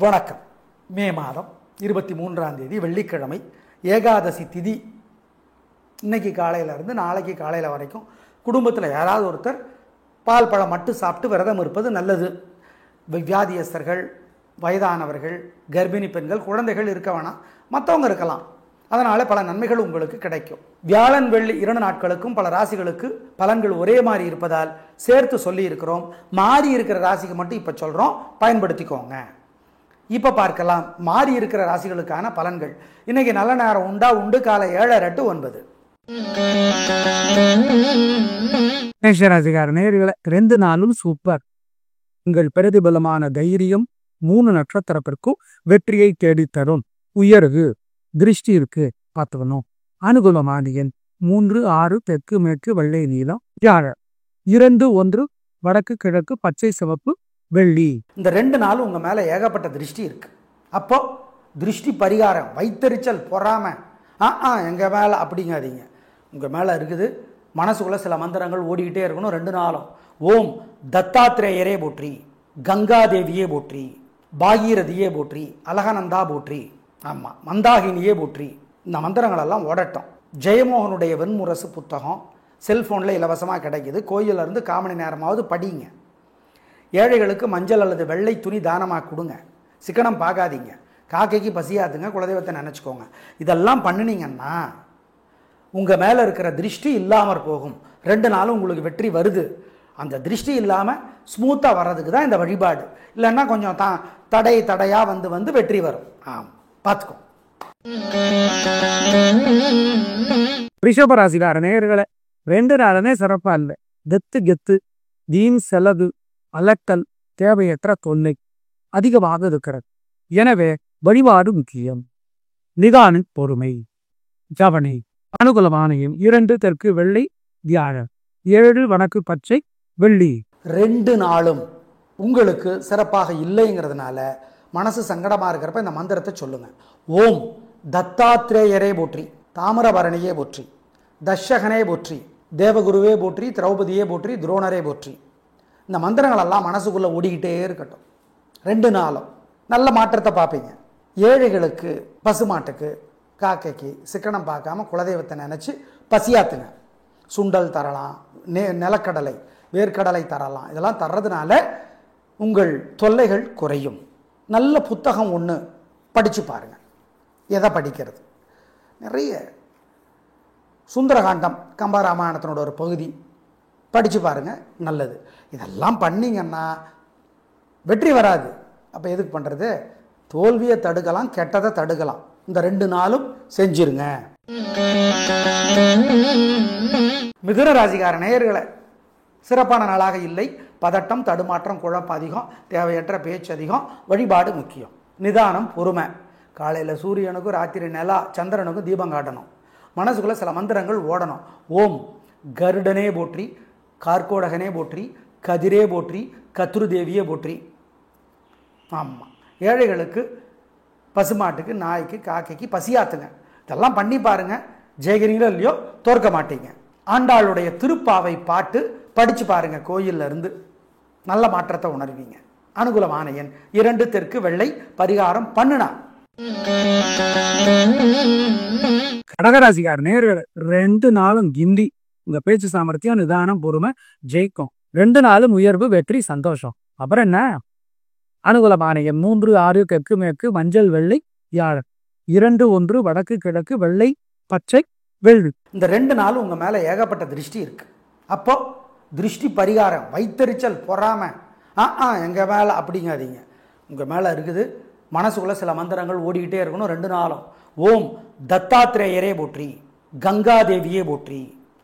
வணக்கம். மே மாதம் 23ஆம் தேதி வெள்ளிக்கிழமை, ஏகாதசி திதி. இன்னைக்கு காலையிலேருந்து நாளைக்கு காலையில் வரைக்கும் குடும்பத்தில் யாராவது ஒருத்தர் பால் பழம் மட்டும் சாப்பிட்டு விரதம் இருப்பது நல்லது. வியாதியஸ்தர்கள், வயதானவர்கள், கர்ப்பிணி பெண்கள், குழந்தைகள் இருக்க வேணாம், மற்றவங்க இருக்கலாம். அதனால் பல நன்மைகள் உங்களுக்கு கிடைக்கும். வியாழன் வெள்ளி 2 நாட்களுக்கும் பல ராசிகளுக்கு பலன்கள் ஒரே மாதிரி இருப்பதால் சேர்த்து சொல்லி இருக்கிறோம். மாறி இருக்கிற ராசிக்கு மட்டும் இப்போ சொல்கிறோம், பயன்படுத்திக்கோங்க. இப்போ பார்க்கலாம் மாறி இருக்கிற ராசிகளுக்கான பலன்கள். இன்னைக்கு நல்ல நேரம் உண்டு, காலை 7:30 to 9. மேஷராசிக்கார நேயர்களே, 2 நாளும் சூப்பர். உங்கள் பிரதிபலமான தைரியம் 3 நட்சத்திரத்திற்கும் வெற்றியை தேடித்தரும். உயர்வு திருஷ்டி இருக்கு, பார்த்துக்கணும். அனுகூலமான எண் 3, 6, தெற்கு மேற்கு, வெள்ளை நீலம். வியாழன் 2, 1 வடக்கு கிழக்கு, பச்சை சிவப்பு, வெள்ளி. இந்த 2 நாளும் உங்கள் மேலே ஏகப்பட்ட திருஷ்டி இருக்கு. அப்போ திருஷ்டி பரிகாரம், வைத்தறிச்சல், பொறாம எங்கள் மேலே அப்படிங்காதீங்க. உங்கள் மேலே இருக்குது. மனசுக்குள்ளே சில மந்திரங்கள் ஓடிக்கிட்டே இருக்கணும் 2 நாளும். ஓம் தத்தாத்திரேயரே போற்றி, கங்காதேவியே போற்றி, பாகீரதியே போற்றி, அலகநந்தா போற்றி, ஆமாம் மந்தாகினியே போற்றி. இந்த மந்திரங்களெல்லாம் ஓடட்டும். ஜெயமோகனுடைய வெண்முரசு புத்தகம் செல்ஃபோனில் இலவசமாக கிடைக்கிது. கோயிலிருந்து 1/4 மணி நேரமாவது படிங்க. ஏழைகளுக்கு மஞ்சள் அல்லது வெள்ளை துணி தானமாக கொடுங்க. சிக்கனம் பார்க்காதீங்க. காக்கைக்கு பசியாத்துங்க, குலதெய்வத்தை நினச்சிக்கோங்க. இதெல்லாம் பண்ணினீங்கன்னா உங்கள் மேலே இருக்கிற திருஷ்டி இல்லாமல் போகும். 2 நாளும் உங்களுக்கு வெற்றி வருது. அந்த திருஷ்டி இல்லாமல் ஸ்மூத்தாக வர்றதுக்கு தான் இந்த வழிபாடு. இல்லைன்னா கொஞ்சம் தடையாக வந்து வெற்றி வரும். பார்த்துக்கோ. ரிஷபராசிக்கார நேயர்களே, 2 நாளுமே சிறப்பா இல்லை. கெத்து வீண் செலவு, அலட்டல், தேவையற்ற தொல்லை அதிகமாக இருக்கிறது. எனவே வழிபாடு முக்கியம். நிதான பொறுமை, கவனி. அனுகூலமான எண் 2, தெற்கு வெள்ளை, வியாழன் 7 வடக்கு பச்சை, வெள்ளி. 2 நாளும் உங்களுக்கு சிறப்பாக இல்லைங்கிறதுனால மனசு சங்கடமாக இருக்கிறப்ப இந்த மந்திரத்தை சொல்லுங்க. ஓம் தத்தாத்திரேயரே போற்றி, தாமிரபரணியே போற்றி, தர்ஷகனே போற்றி, தேவகுருவே போற்றி, திரௌபதியே போற்றி, துரோணரே போற்றி. இந்த மந்திரங்களெல்லாம் மனசுக்குள்ளே ஓடிக்கிட்டே இருக்கட்டும். 2 நாளும் நல்ல மாற்றத்தை பார்ப்பீங்க. ஏழைகளுக்கு, பசுமாட்டுக்கு, காக்கைக்கு சிக்கனம் பார்க்காம குலதெய்வத்தை நினச்சி பசியாத்துங்க. சுண்டல் தரலாம், நிலக்கடலை, வேர்க்கடலை தரலாம். இதெல்லாம் தர்றதுனால உங்கள் தொல்லைகள் குறையும். நல்ல புத்தகம் ஒன்று படித்து பாருங்கள். எதை படிக்கிறது? நிறைய சுந்தரகாண்டம், கம்பராமாயணத்தினோட ஒரு பகுதி படித்து பாருங்கள், நல்லது. இதெல்லாம் பண்ணிங்கன்னா வெற்றி வராது. அப்போ எதுக்கு பண்ணுறது? தோல்வியை தடுக்கலாம், கெட்டதை தடுக்கலாம். இந்த 2 நாளும் செஞ்சிருங்க. மிதுன ராசிக்கார நேயர்களே, சிறப்பான நாளாக இல்லை. பதட்டம், தடுமாற்றம், குழப்பம் அதிகம், தேவையற்ற பேச்சு அதிகம். வழிபாடு முக்கியம். நிதானம், பொறுமை. காலையில் சூரியனுக்கும் ராத்திரி நிலா சந்திரனுக்கும் தீபம் காட்டணும். மனசுக்குள்ளே சில மந்திரங்கள் ஓடணும். ஓம் கருடனே போற்றி, கார்கோடகனே போற்றி, கதிரே போற்றி, கத்ருதேவியே போற்றி. ஆமாம், ஏழைகளுக்கு, பசுமாட்டுக்கு, நாய்க்கு, காக்கைக்கு பசியாத்துங்க. இதெல்லாம் பண்ணி பாருங்கள். ஜெயிக்கிறீங்களோ இல்லையோ தோற்க மாட்டீங்க. ஆண்டாளுடைய திருப்பாவை பாட்டு படித்து பாருங்க. கோயிலில் இருந்து நல்ல மாற்றத்தை உணர்வீங்க. அனுகூலமான எண் 2, தெற்கு வெள்ளை. பரிகாரம் பண்ணுனா. கடகராசிக்கார நேயர்களே, 2 நாளும் கிண்டி. உங்க பேச்சு சாமர்த்தியம், நிதானம், பொறுமை ஜெயிக்கும். 2 நாளும் உயர்வு, வெற்றி, சந்தோஷம். அப்புறம் என்ன? அனுகூலமான எண் 3, 6, தெற்கு மேற்கு, மஞ்சள் வெள்ளை, வியாழன் 2, 1 வடக்கு கிழக்கு, வெள்ளை பச்சை, வெள்ளி. இந்த 2 நாளும் உங்கள் மேலே ஏகப்பட்ட திருஷ்டி இருக்கு. அப்போ திருஷ்டி பரிகாரம், வைத்தறிச்சல், பொறாம எங்கள் மேலே அப்படிங்காதீங்க. உங்கள் மேலே இருக்குது. மனசுக்குள்ளே சில மந்திரங்கள் ஓடிக்கிட்டே இருக்கணும் 2 நாளும். ஓம் தத்தாத்திரேயரே போற்றி, கங்காதேவியே போற்றி,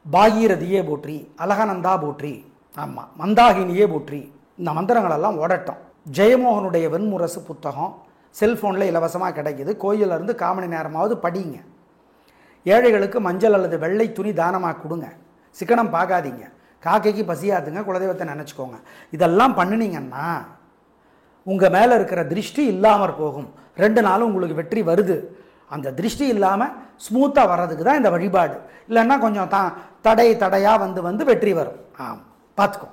பாகீரதியே போற்றி, அலகநந்தா போற்றி, ஆமாம் மந்தாகினியே போற்றி. இந்த மந்திரங்களெல்லாம் ஓடட்டும். ஜெயமோகனுடைய வெண்முரசு புத்தகம் செல்ஃபோனில் இலவசமாக கிடைக்கிது. கோயிலிருந்து 1/4 மணி நேரமாவது படிங்க. ஏழைகளுக்கு மஞ்சள் அல்லது வெள்ளை துணி தானமாக கொடுங்க. சிக்கனம் பார்க்காதீங்க. காக்கைக்கு பசியாத்துங்க, குலதெய்வத்தை நினச்சிக்கோங்க. இதெல்லாம் பண்ணினீங்கன்னா உங்கள் மேலே இருக்கிற திருஷ்டி இல்லாமல் போகும். 2 நாளும் உங்களுக்கு வெற்றி வருது. அந்த திருஷ்டி இல்லாமல் ஸ்மூத்தாக வர்றதுக்கு தான் இந்த வழிபாடு. இல்லைன்னா கொஞ்சம் தடையாக வந்து வெற்றி வரும். பார்த்துக்கோ.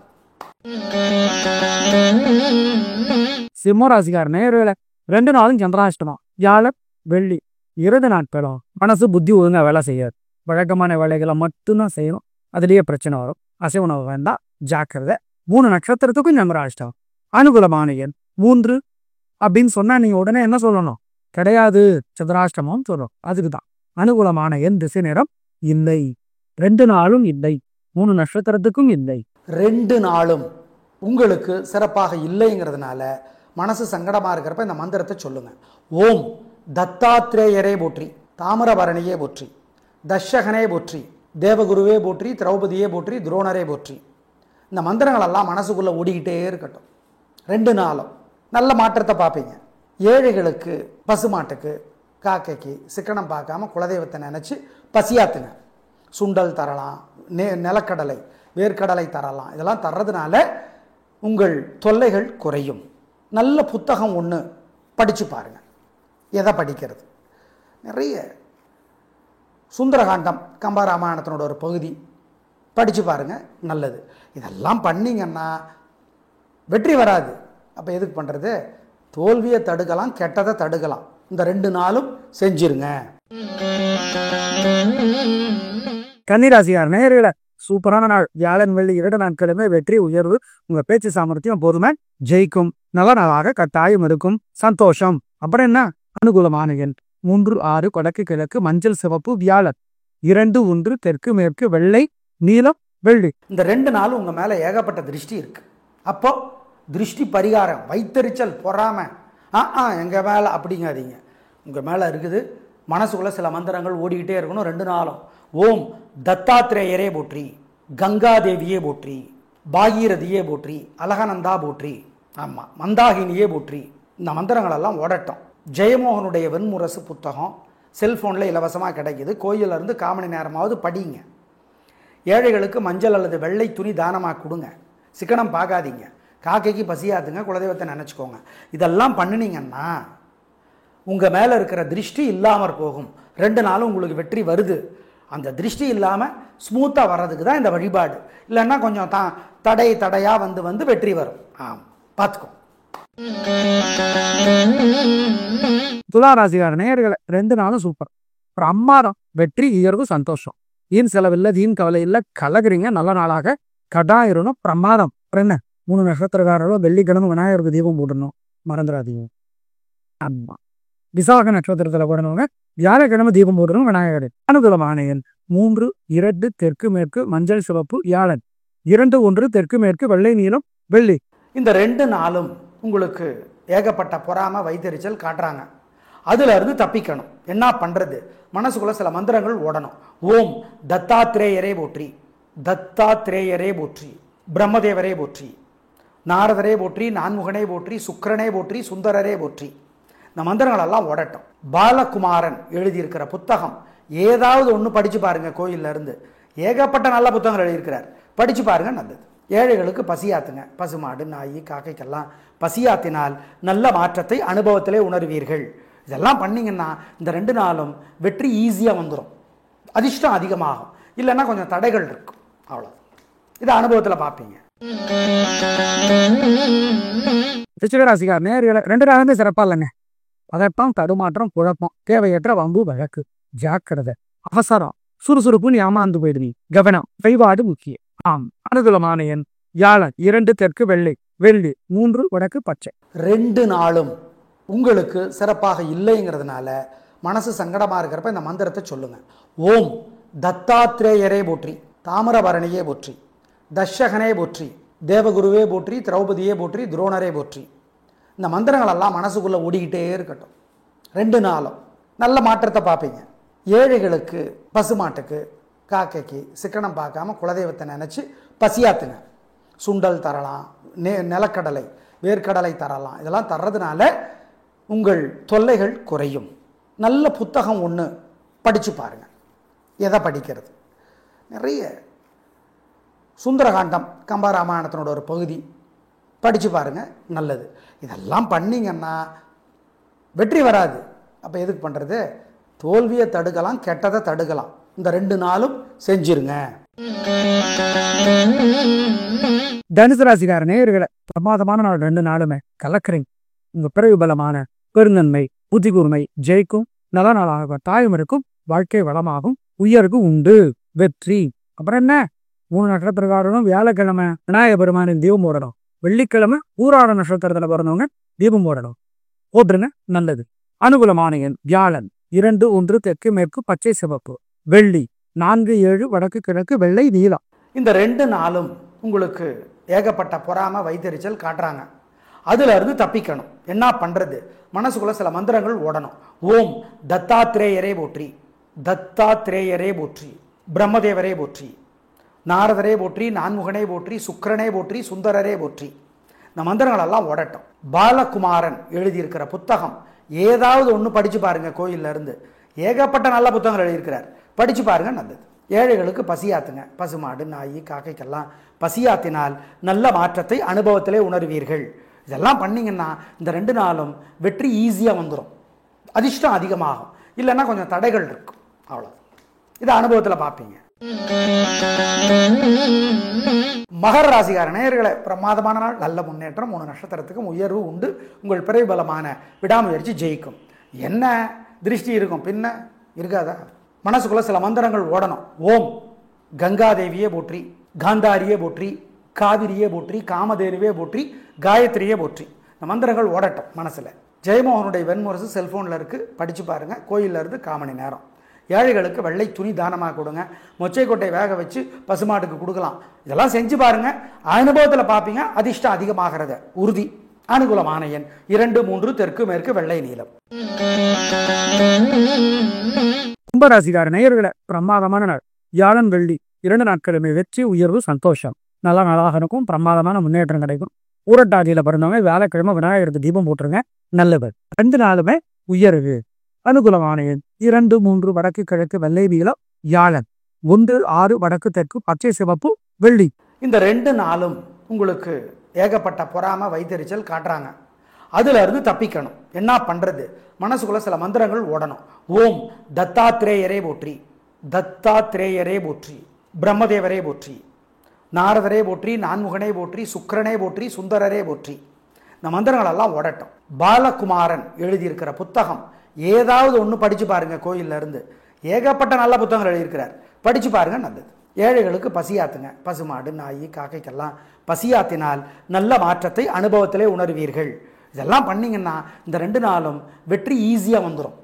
சிம்மராசிக்கார நேயர்களே, 2 நாளும் சந்திராஷ்டமம். வியாழன் வெள்ளி 2 நாட்களும் மனசு புத்தி ஒழுங்கா வேலை செய்யாது. வழக்கமான வேலைகளை மட்டும்தான் செய்யணும். அதுலேயே பிரச்சனை வரும். அசைவ உணவு வேண்டாம், ஜாக்கிரதை. 3 நட்சத்திரத்துக்கும் சந்திராஷ்டமம். அனுகூலமான எண் 3 அப்படின்னு சொன்னா நீங்க உடனே என்ன சொல்லணும்? கிடையாது, சந்திராஷ்டமம் சொல்லணும். அதுக்கு தான் அனுகூலமான எண் திசை நேரம் இல்லை. 2 நாளும் இல்லை. 3 நட்சத்திரத்துக்கும் இல்லை. 2 நாளும் உங்களுக்கு சிறப்பாக இல்லைங்கிறதுனால மனசு சங்கடமாக இருக்கிறப்ப இந்த மந்திரத்தை சொல்லுங்க. ஓம் தத்தாத்ரேயரே போற்றி, தாமிரபரணியே போற்றி, தர்ஷகனே போற்றி, தேவகுருவே போற்றி, திரௌபதியே போற்றி, துரோணரே போற்றி. இந்த மந்திரங்களெல்லாம் மனசுக்குள்ளே ஓடிக்கிட்டே இருக்கட்டும். 2 நாளும் நல்ல மாற்றத்தை பார்ப்பீங்க. ஏழைகளுக்கு, பசுமாட்டுக்கு, காக்கைக்கு சிக்கனம் பார்க்காம குலதெய்வத்தை நினச்சி பசியாத்துங்க. சுண்டல் தரலாம், நிலக்கடலை, வேர்க்கடலை தரலாம். இதெல்லாம் தர்றதுனால உங்கள் தொல்லைகள் குறையும். நல்ல புத்தகம் ஒன்று படித்து பாருங்கள். எதை படிக்கிறது? நிறைய சுந்தரகாண்டம், கம்பராமாயணத்தினோட ஒரு பகுதி படித்து பாருங்கள், நல்லது. இதெல்லாம் பண்ணிங்கன்னா வெற்றி வராது. அப்போ எதுக்கு பண்ணுறது? தோல்வியை தடுக்கலாம், கெட்டதை தடுக்கலாம். இந்த 2 நாளும் செஞ்சிருங்க. கன்னிராசியார் நேயர்களே, சூப்பரான நாள். வியாழன் வெள்ளி 2 நாட்களுமே வெற்றி, உயர்வு. உங்க பேச்சு சாமர்த்தியம் பொறுமை ஜெயிக்கும். நல்ல நாளாக கட்டாயம் இருக்கும். சந்தோஷம். அப்புறம் என்ன? அனுகூலமான எண் 3 6 கொடக்கு கிழக்கு மஞ்சள் சிவப்பு வியாழன் 2 1 தெற்கு மேற்கு வெள்ளை நீலம் வெள்ளி. இந்த 2 நாளும் உங்கள் மேலே ஏகப்பட்ட திருஷ்டி இருக்கு. அப்போ திருஷ்டி பரிகாரம், வைத்தறிச்சல் பொறாம எங்கள் மேலே அப்படிங்காதீங்க. உங்கள் மேலே இருக்குது. மனசுக்குள்ளே சில மந்திரங்கள் ஓடிக்கிட்டே இருக்கணும் 2 நாளும். ஓம் தத்தாத்ரேயரே போற்றி, கங்காதேவியே போற்றி, பாகீரதியே போற்றி, அலகநந்தா போற்றி, ஆமாம் மந்தாகினியே போற்றி. இந்த மந்திரங்களெல்லாம் ஓடட்டும். ஜெயமோகனுடைய வெண்முரசு புத்தகம் செல்ஃபோனில் இலவசமாக கிடைக்கிது. கோயிலிருந்து 1/4 மணி நேரமாவது படிங்க. ஏழைகளுக்கு மஞ்சள் அல்லது வெள்ளை துணி தானமாக கொடுங்க. சிக்கனம் பார்க்காதீங்க. காக்கைக்கு பசியாத்துங்க, குலதெய்வத்தை நினச்சிக்கோங்க. இதெல்லாம் பண்ணினீங்கன்னா உங்கள் மேலே இருக்கிற திருஷ்டி இல்லாமல் போகும். 2 நாளும் உங்களுக்கு வெற்றி வருது. அந்த திருஷ்டி இல்லாமல் ஸ்மூத்தாக வர்றதுக்கு தான் இந்த வழிபாடு. இல்லைன்னா கொஞ்சம் தடையாக வந்து வெற்றி வரும். பார்த்துக்கோ. துளாராசிகார நேயர்களை 2 நாளும் சூப்பர். பிரமாதம். வெற்றி, உயர்வு, சந்தோஷம். வீண் செலவில்லை, வீண் கவலை இல்லை. கலகுறீங்க. நல்ல நாளாக கடாயிரணும். பிரமாதம். என்ன 3 நட்சத்திரக்காரர்களும் வெள்ளிக்கிழமை விநாயகருக்கு தீபம் போடணும், மறந்துடாதீங்க. ஆமா, விசாக நட்சத்திரத்தில் போடணுங்க வியாழக்கிழமை தீபம் போடணும் விநாயகர். அனுகூலமான எண் 3 2 தெற்கு மேற்கு மஞ்சள் சிவப்பு வியாழன் 2 1 தெற்கு மேற்கு வெள்ளை நீலம் வெள்ளி. இந்த 2 நாளும் உங்களுக்கு ஏகப்பட்ட பொறாம வைத்தறிச்சல் காட்டுறாங்க. அதுல இருந்து தப்பிக்கணும். என்ன பண்றது? மனசுக்குள்ள சில மந்திரங்கள் ஓடணும். ஓம் தத்தாத்ரேயரே போற்றி, தத்தாத்ரேயரே போற்றி, பிரம்மதேவரே போற்றி, நாரதரே போற்றி, நான்முகனே போற்றி, சுக்கிரனே போற்றி, சுந்தரரே போற்றி. இந்த மந்திரங்களெல்லாம் ஓடட்டும். பாலகுமாரன் எழுதியிருக்கிற புத்தகம் ஏதாவது ஒன்று படித்து பாருங்க. கோயில்ல இருந்து ஏகப்பட்ட நல்ல புத்தகங்கள் எழுதியிருக்கிறார். படித்து பாருங்க, நல்லது. ஏழைகளுக்கு பசியாத்துங்க. பசுமாடு, நாய், காக்கைக்கெல்லாம் பசியாத்தினால் நல்ல மாற்றத்தை அனுபவத்திலே உணர்வீர்கள். இதெல்லாம் பண்ணிங்கன்னா இந்த 2 நாளும் வெற்றி ஈஸியாக வந்துடும். அதிர்ஷ்டம் அதிகமாகும். இல்லைன்னா கொஞ்சம் தடைகள் இருக்கும். அவ்வளோ. இதை அனுபவத்தில் பார்ப்பீங்க. ரிச்சிகராசிகார் நேர்களை 2 நாளுமே சிறப்பா இல்லைங்க. பதட்டம், தடுமாற்றம், குழப்பம், தேவையற்ற வம்பு வழக்கு, ஜாக்கிரதை, அவசரம், சுறுசுறுப்புன்னு ஏமாந்து போயிடுவீங்க. கவனம், வழிபாடு முக்கியம். அனுகூலமான எண் வியாழன் 2 தெற்கு வெள்ளை வெள்ளி 3 வடக்கு பச்சை. 2 நாளும் உங்களுக்கு சிறப்பாக இல்லைங்கிறதுனால மனசு சங்கடமாக இருக்கிறப்ப இந்த மந்திரத்தை சொல்லுங்க. ஓம் தத்தாத்ரேயரே போற்றி, தாமிரபரணியே போற்றி, தர்ஷகனே போற்றி, தேவகுருவே போற்றி, திரௌபதியே போற்றி, துரோணரே போற்றி. இந்த மந்திரங்களெல்லாம் மனசுக்குள்ளே ஓடிக்கிட்டே இருக்கட்டும். 2 நாளும் நல்ல மாற்றத்தை பார்ப்பீங்க. ஏழைகளுக்கு, பசுமாட்டுக்கு, காக்கைக்கு சிக்கனம் பார்க்காம குலதெய்வத்தை நினச்சி பசியாத்துங்க. சுண்டல் தரலாம், நிலக்கடலை, வேர்க்கடலை தரலாம். இதெல்லாம் தர்றதுனால உங்கள் தொல்லைகள் குறையும். நல்ல புத்தகம் ஒன்று படித்து பாருங்கள். எதை படிக்கிறது? நிறைய சுந்தரகாண்டம், கம்பராமாயணத்தினோட ஒரு பகுதி படித்து பாருங்கள், நல்லது. இதெல்லாம் பண்ணிங்கன்னா வெற்றி வராது. அப்போ எதுக்கு பண்ணுறது? தோல்வியை தடுக்கலாம், கெட்டதை தடுக்கலாம். இந்த 2 நாளும் செஞ்சிருங்க. தனுசு ராசிக்கார நேயர்களை பிரமாதமான நாள். 2 நாளுமே கலக்குறீங்க. உங்க பிறகு பலமான பெருநன்மை, புத்தி கூர்மை ஜெயிக்கும், நல்ல நாளாக தாயும் இருக்கும், வாழ்க்கை வளமாகும், உயர்வு உண்டு, வெற்றி. அப்புறம் என்ன, 3 நட்சத்திரக்காரனும் வியாழக்கிழமை விநாயக பெருமானின் தீபம் போடணும், வெள்ளிக்கிழமை ஊராட நட்சத்திரத்துல பிறந்தவங்க தீபம் போடணும், போட்டுருங்க, நல்லது. அனுகூலமான எண் வியாழன் 2, 1 தெற்கு மேற்கு பச்சை சிவப்பு, வெள்ளி 4, 7 வடக்கு கிழக்கு வெள்ளை நீலம். இந்த 2 நாளும் உங்களுக்கு ஏகப்பட்ட பொறாமை வைத்தறிச்சல் காட்டுறாங்க. அதுல இருந்து தப்பிக்கணும். என்ன பண்றது? மனசுக்குள்ள சில மந்திரங்கள் ஓடணும். ஓம் தத்தாத்ரேயரே போற்றி, தத்தாத்ரேயரே போற்றி, பிரம்மதேவரே போற்றி, நாரதரே போற்றி, நான்முகனே போற்றி, சுக்கிரனே போற்றி, சுந்தரரே போற்றி. இந்த மந்திரங்கள் எல்லாம் ஓடட்டும். பாலகுமாரன் எழுதியிருக்கிற புத்தகம் ஏதாவது ஒன்று படிச்சு பாருங்க. கோயில்ல இருந்து ஏகப்பட்ட நல்ல புத்தகங்கள் எழுதியிருக்கிறார், படிச்சு பாருங்க, நல்லது. ஏழைகளுக்கு பசியாத்துங்க. பசுமாடு, நாய், காக்கைக்கெல்லாம் பசியாத்தினால் நல்ல மாற்றத்தை அனுபவத்திலே உணர்வீர்கள். இதெல்லாம் பண்ணீங்கன்னா இந்த 2 நாளும் வெற்றி ஈஸியாக வந்துடும், அதிர்ஷ்டம் அதிகமாகும். இல்லைன்னா கொஞ்சம் தடைகள் இருக்கும், அவ்வளோ. இதை அனுபவத்தில் பார்ப்பீங்க. மகர ராசிக்கார நேயர்களே, பிரமாதமான நாள், நல்ல முன்னேற்றம், 3 நட்சத்திரத்துக்கும் உயர்வு உண்டு. உங்கள் பிறவி பலமான விடாமுயற்சி ஜெயிக்கும். என்ன திருஷ்டி இருக்கும், பின்ன இருக்காதா? மனசுக்குள்ள சில மந்திரங்கள் ஓடணும். ஓம் கங்காதேவியே போற்றி, காந்தாரியே போற்றி, காவிரியே போற்றி, காமதேனுவே போற்றி, காயத்ரியே போற்றி. இந்த மந்திரங்கள் ஓடட்டும் மனசுல. ஜெயமோகனுடைய வெண்முரசு செல்போன்ல இருக்கு, படிச்சு பாருங்க. கோயில்ல இருந்து 1/4 மணி நேரம். ஏழைகளுக்கு வெள்ளை துணி தானமாக கொடுங்க. மொச்சை கொட்டை வேக வச்சு பசுமாட்டுக்கு கொடுக்கலாம். இதெல்லாம் செஞ்சு பாருங்க, அனுபவத்தில் பார்ப்பீங்க, அதிர்ஷ்டம் அதிகமாகிறது உறுதி. அனுகூலமான எண் 2, 3 தெற்கு மேற்கு வெள்ளை நீலம். கும்பராசிக்கார நேயர்களை, பிரமாதமான நாள், வியாழன் வெள்ளி 2 நாட்களுமே வெற்றி, உயர்வு, சந்தோஷம், நல்லா நாளாக இருக்கும், பிரமாதமான முன்னேற்றம் கிடைக்கும். ஊரட்டாதியில பிறந்தவங்க வியாழக்கிழமை விநாயகருக்கு தீபம் போட்டுருங்க, நல்லவர். 2 நாளுமே உயர்வு. அனுகூலமான எண் 2, 3 வடக்கு கிழக்கு வெள்ளை நீலம், வியாழன் 1, 6 வடக்கு தெற்கு பச்சை சிவப்பு, வெள்ளி. இந்த 2 நாளும் உங்களுக்கு ஏகப்பட்ட பொறாமை வைத்தறிச்சல் காட்டுறாங்க. அதுல இருந்து தப்பிக்கணும். என்ன பண்றது? மனசுக்குள்ள சில மந்திரங்கள் ஓடணும். ஓம் தத்தாத்ரேயரே போற்றி, தத்தாத்ரேயரே போற்றி, பிரம்மதேவரே போற்றி, நாரதரே போற்றி, நான்முகனே போற்றி, சுக்கிரனே போற்றி, சுந்தரரே போற்றி. இந்த மந்திரங்கள் எல்லாம் ஓடட்டும். பாலகுமாரன் எழுதியிருக்கிற புத்தகம் ஏதாவது ஒன்று படிச்சு பாருங்க. கோயில்ல இருந்து ஏகப்பட்ட நல்ல புத்தகங்கள் எழுதியிருக்கிறார், படிச்சு பாருங்க, நல்லது. ஏழைகளுக்கு பசியாத்துங்க. பசுமாடு, நாய், காக்கைக்கெல்லாம் பசியாத்தினால் நல்ல மாற்றத்தை அனுபவத்திலே உணர்வீர்கள். இதெல்லாம் பண்ணீங்கன்னா இந்த 2 நாளும் வெற்றி ஈஸியாக வந்துடும்,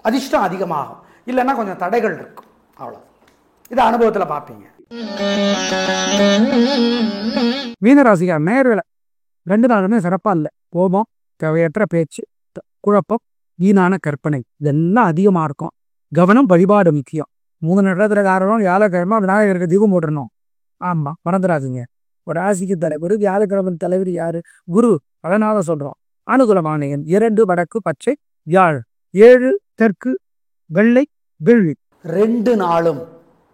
அதிர்ஷ்டம் அதிகமாகும். இல்லைன்னா கொஞ்சம் தடைகள் இருக்கும், அவ்வளோ. இதை அனுபவத்தில் பார்ப்பீங்க. மீனராசிக்கார நேயர்களை, 2 நாளுமே சிறப்பா இல்லை. கோபம், தேவையற்ற பேச்சு, குழப்பம், வீணான கற்பனை, இதெல்லாம் அதிகமாக இருக்கும். கவனம், வழிபாடு முக்கியம். 3 நட்சத்திரக்காரரும் வியாழக்கிழமை விநாயகருக்கு தீபம் போட்டுடணும். ஆமா, மறந்துடாதீங்க. ஒரு ராசிக்கு தலைவர், வியாழக்கிழமை தலைவர் யாரு? குரு. அதனால சொல்றோம். அனுகூலமான எண் 2 வடக்கு பச்சை, வியாழ் 7 தெற்கு வெள்ளை, வெள்ளி. 2 நாளும்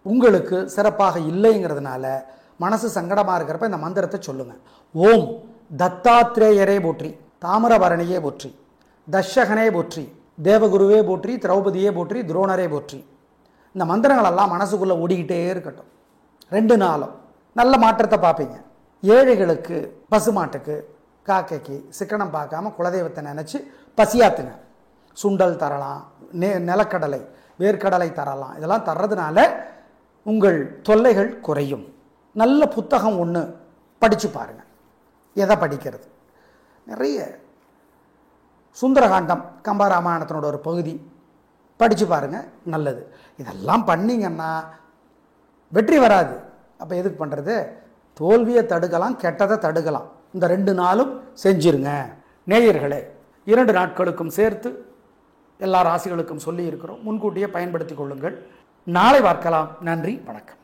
உங்களுக்கு சிறப்பாக இல்லைங்கிறதுனால மனசு சங்கடமா இருக்கிறப்ப இந்த மந்திரத்தை சொல்லுங்க. ஓம் தத்தாத்ரேயரே போற்றி, தாமிரபரணியே போற்றி, தர்ஷகனே போற்றி, தேவகுருவே போற்றி, திரௌபதியே போற்றி, துரோணரே போற்றி. இந்த மந்திரங்கள் எல்லாம் மனசுக்குள்ள ஓடிக்கிட்டே இருக்கட்டும். 2 நாளும் நல்ல மாற்றத்தை பார்ப்பீங்க. ஏழைகளுக்கு பசுமாட்டுக்கு, காக்கைக்கு சிக்கனம் பார்க்காம குலதெய்வத்தை நினைச்சு பசியாத்துங்க. சுண்டல் தரலாம், நிலக்கடலை, வேர்க்கடலை தரலாம். இதெல்லாம் தர்றதுனால உங்கள் தொல்லைகள் குறையும். நல்ல புத்தகம் ஒன்று படிச்சு பாருங்க. எதை படிக்கிறது? நிறைய சுந்தரகாண்டம், கம்பராமாயணத்தினோட ஒரு பகுதி படிச்சு பாருங்க, நல்லது. இதெல்லாம் பண்ணீங்கன்னா வெற்றி வராது. அப்போ எதுக்கு பண்ணுறது? தோல்வியை தடுக்கலாம், கெட்டதை தடுக்கலாம். இந்த 2 நாளும் செஞ்சிருங்க. நேயர்களே, 2 நாட்களுக்கும் சேர்த்து எல்லா ராசிகளுக்கும் சொல்லி இருக்கிறோம். முன்கூட்டியே பயன்படுத்தி கொள்ளுங்கள். நாளை பார்க்கலாம். நன்றி, வணக்கம்.